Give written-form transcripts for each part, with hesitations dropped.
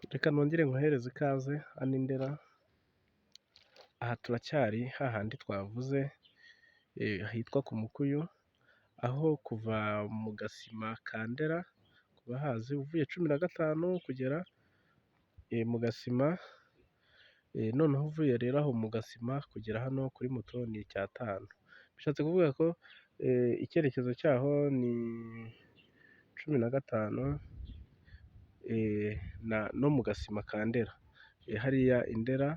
Reka nongere nkohereze ikaze hano i Ndera, aha turacyari hahandi twavuze hitwa ku Mukuyu, aho kuva mu Gasima ka Ndera ku bahazi uvuye 15 kugera mu Gasima, noneho uvuye rero aho mu Gasima kugera hano kuri moto ni 5, bishatse kuvuga ko icyerekezo cyaho ni 15 no mu Gasima ka Ndera, hariya i Ndera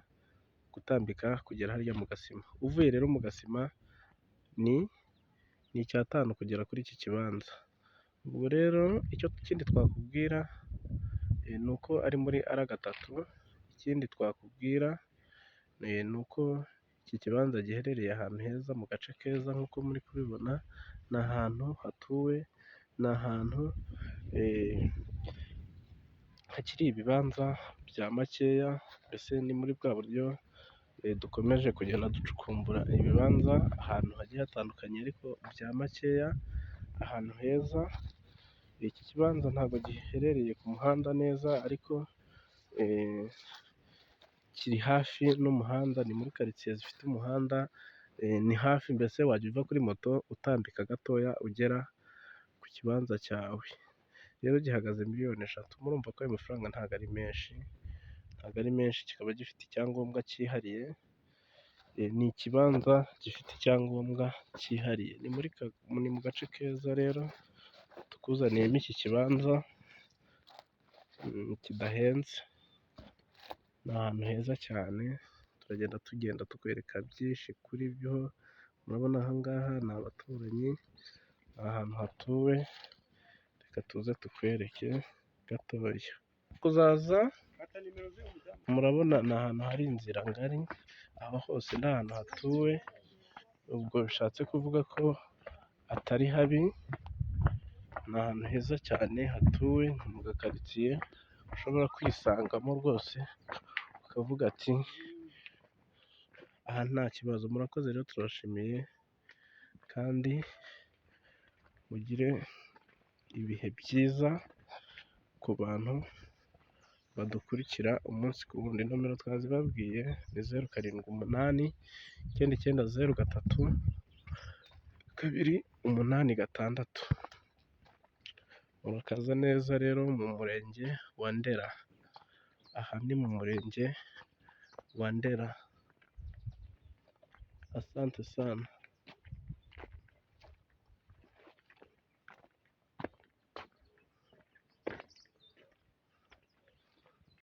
gutambika kugera hariya mu Gasima, uvuye rero mu Gasima ni 5 kugera kuri iki kibanza. Ubwo rero icyo kindi twakubwira ni uko ari muri R3, ikindi twakubwira ni uko iki kibanza giherereye ahantu heza mu gace keza nk'uko muri kubibona, ni ahantu hatuwe, ni ahantu hakiri ibibanza bya makeya, mbese ni muri bwa buryo dukomeje kugenda ducukumbura ibibanza ahantu hagiye hatandukanye ariko bya makeya, ahantu heza. Iki kibanza ntabwo giherereye ku muhanda neza ariko kiri hafi n'umuhanda, ni muri karitsiye zifite umuhanda, ni hafi mbese wajya uva kuri moto utambika gatoya ugera ku kibanza cyawe. Rero gihagaze miliyoni 3, murumva ko ayo mafaranga ntabwo ari menshi, kikaba gifite icyangombwa cyihariye, ni ikibanza gifite icyangombwa cyihariye, ni mu gace keza rero tukuzaniyemo iki kibanza kidahenze, ni ahantu heza cyane, tugenda tukwereka byinshi kuri byo. Murabona aha ngaha ni abaturanyi, ahantu hatuwe, reka tuze tukwereke gatoya. Kuzaza murabona ni ahantu hari inzira ngari, aho hose ni ahantu hatuwe, ubwo bishatse kuvuga ko atari habi, ni ahantu heza cyane hatuwe mu gakaritsiye ushobora kwisangamo rwose ukavuga ati aha nta kibazo. Murakoze rero, turabashimiye kandi mugire ibihe byiza ku bantu badukurikira umunsi ku wundi. Nomero twazibabwiye ni 0789032886. Murakaza neza rero mu murenge wa Ndera, aha ni mu murenge wa Ndera. Asante sana.